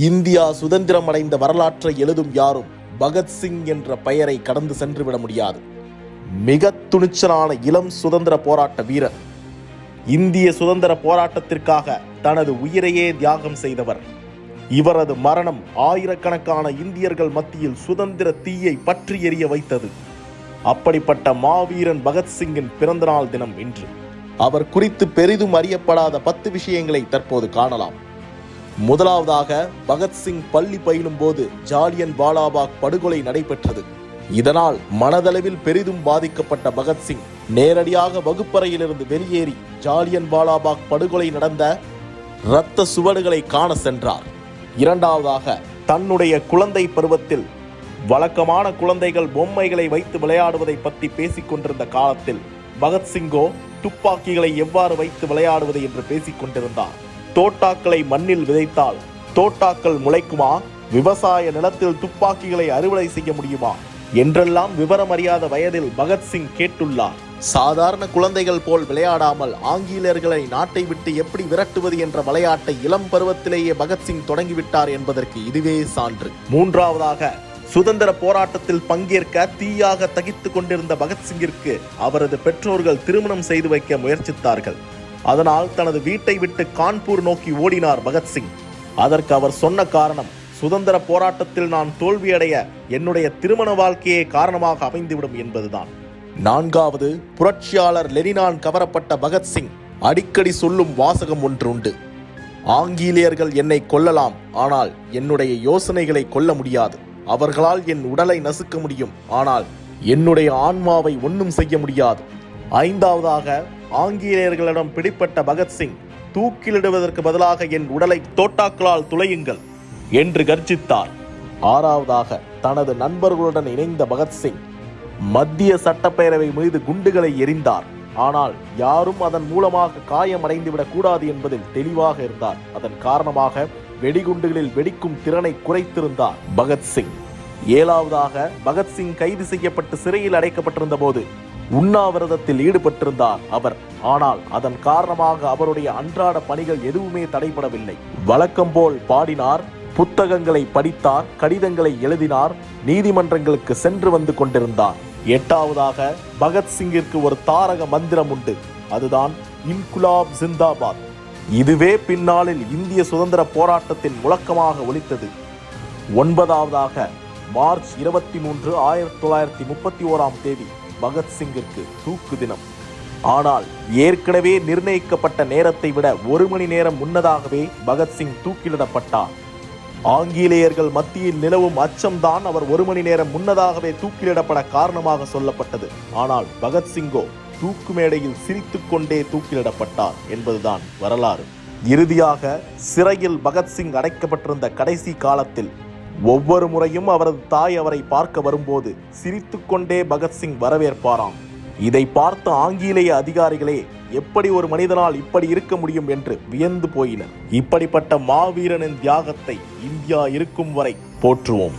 India சுதந்திரம் அடைந்த வரலாற்றை எழுதும் யாரும் பகத்சிங் என்ற பெயரை கடந்து சென்றுவிட முடியாது. மிக துணிச்சலான இளம் சுதந்திர போராட்ட வீரர். இந்திய சுதந்திர போராட்டத்திற்காக தனது உயிரையே தியாகம் செய்தவர். இவரது மரணம் ஆயிரக்கணக்கான இந்தியர்கள் மத்தியில் சுதந்திர தீயை பற்றி எரிய வைத்தது. அப்படிப்பட்ட மாவீரன் பகத்சிங்கின் பிறந்தநாள் தினம் இன்று. அவர் குறித்து பெரிதும் அறியப்படாத 10 விஷயங்களை தற்போது காணலாம். முதலாவதாக, பகத்சிங் பள்ளி பயிலும் போது ஜாலியன் வாலாபாக் படுகொலை நடைபெற்றது. இதனால் மனதளவில் பெரிதும் பாதிக்கப்பட்ட பகத்சிங் நேரடியாக வகுப்பறையிலிருந்து வெளியேறி ஜாலியன் வாலாபாக் படுகொலை நடந்த இரத்த சுவடுகளை காண சென்றார். இரண்டாவதாக, தன்னுடைய குழந்தை பருவத்தில் வழக்கமான குழந்தைகள் பொம்மைகளை வைத்து விளையாடுவதை பற்றி பேசிக் கொண்டிருந்த காலத்தில் பகத்சிங்கோ துப்பாக்கிகளை எவ்வாறு வைத்து விளையாடுவது என்று பேசிக் கொண்டிருந்தார். தோட்டாக்களை மண்ணில் விதைத்தால் தோட்டாக்கள் முளைக்குமா? விவசாய நிலத்தில் துப்பாக்கிகளை அறுவடை செய்ய முடியுமா என்றெல்லாம் விவரம் அறியாத வயதில் பகத்சிங் கேட்டுள்ளார். சாதாரண குழந்தைகள் போல் விளையாடாமல் ஆங்கிலேயர்களை நாட்டை விட்டு எப்படி விரட்டுவது என்ற விளையாட்டை இளம் பருவத்திலேயே பகத்சிங் தொடங்கிவிட்டார் என்பதற்கு இதுவே சான்று. மூன்றாவதாக, சுதந்திர போராட்டத்தில் பங்கேற்க தீயாக தகித்துக் கொண்டிருந்த பகத்சிங்கிற்கு அவரது பெற்றோர்கள் திருமணம் செய்து வைக்க முயற்சித்தார்கள். அதனால் தனது வீட்டை விட்டு கான்பூர் நோக்கி ஓடினார் பகத்சிங். அதற்கு அவர் சொன்ன காரணம், சுதந்திர போராட்டத்தில் நான் தோல்வியடைய என்னுடைய திருமண வாழ்க்கையே காரணமாக அமைந்துவிடும் என்பதுதான். நான்காவது, புரட்சியாளர் லெனினால் கவரப்பட்ட பகத்சிங் அடிக்கடி சொல்லும் வாசகம் ஒன்று உண்டு. ஆங்கிலேயர்கள் என்னை கொல்லலாம், ஆனால் என்னுடைய யோசனைகளை கொல்ல முடியாது. அவர்களால் என் உடலை நசுக்க முடியும், ஆனால் என்னுடைய ஆன்மாவை ஒன்றும் செய்ய முடியாது. ஐந்தாவதாக, ஆங்கிலேயர்களிடம் பிடிப்பட்ட பகத்சிங் தூக்கிலிடுவதற்கு பதிலாக என் உடலை தோட்டாக்களால் துளையுங்கள் என்று கர்ஜித்தார். ஆறாவதாக, தனது நண்பர்களுடன் இணைந்த பகத்சிங் மத்திய சட்டப்பேரவை மீது குண்டுகளை எறிந்தார். ஆனால் யாரும் அதன் மூலமாக காயமடைந்துவிடக் கூடாது என்பதில் தெளிவாக இருந்தார். அதன் காரணமாக வெடிகுண்டுகளில் வெடிக்கும் திறனை குறைத்திருந்தார் பகத்சிங். ஏழாவதாக, பகத்சிங் கைது செய்யப்பட்டு சிறையில் அடைக்கப்பட்டிருந்த போது உண்ணாவிரதத்தில் ஈடுபட்டிருந்தார் அவர். ஆனால் அதன் காரணமாக அவருடைய அன்றாட பணிகள் எதுவுமே தடைபடவில்லை. வழக்கம் போல் பாடினார், புத்தகங்களை படித்தார், கடிதங்களை எழுதினார், நீதிமன்றங்களுக்கு சென்று வந்து கொண்டிருந்தார். எட்டாவதாக, பகத்சிங்கிற்கு ஒரு தாரக மந்திரம் உண்டு. அதுதான் இன்குலாப் ஜிந்தாபாத். இதுவே பின்னாளில் இந்திய சுதந்திர போராட்டத்தின் முழக்கமாக ஒலித்தது. ஒன்பதாவதாக, மார்ச் 23, 1931 பகத்சிங்கிற்கு தூக்கு தினம். ஆனால் ஏற்கனவே நிர்ணயிக்கப்பட்ட நேரத்தை விட 1 மணி நேரம் முன்னதாகவே பகத்சிங் தூக்கிலிடப்பட்டார். ஆங்கிலேயர்கள் மத்தியில் நிலவும் அச்சம்தான் அவர் 1 மணி நேரம் முன்னதாகவே தூக்கிலிடப்பட காரணமாக சொல்லப்பட்டது. ஆனால் பகத்சிங்கோ தூக்கு மேடையில் சிரித்துக் கொண்டே தூக்கிலிடப்பட்டார் என்பதுதான் வரலாறு. இறுதியாக, சிறையில் பகத்சிங் அடைக்கப்பட்டிருந்த கடைசி காலத்தில் ஒவ்வொரு முறையும் அவரது தாய் அவரை பார்க்க வரும்போது சிரித்துக் கொண்டே பகத்சிங் வரவேற்பாராம். இதை பார்த்த ஆங்கிலேய அதிகாரிகளே எப்படி ஒரு மனிதனால் இப்படி இருக்க முடியும் என்று வியந்து போயினர். இப்படிப்பட்ட மாவீரனின் தியாகத்தை இந்தியா இருக்கும் வரை போற்றுவோம்.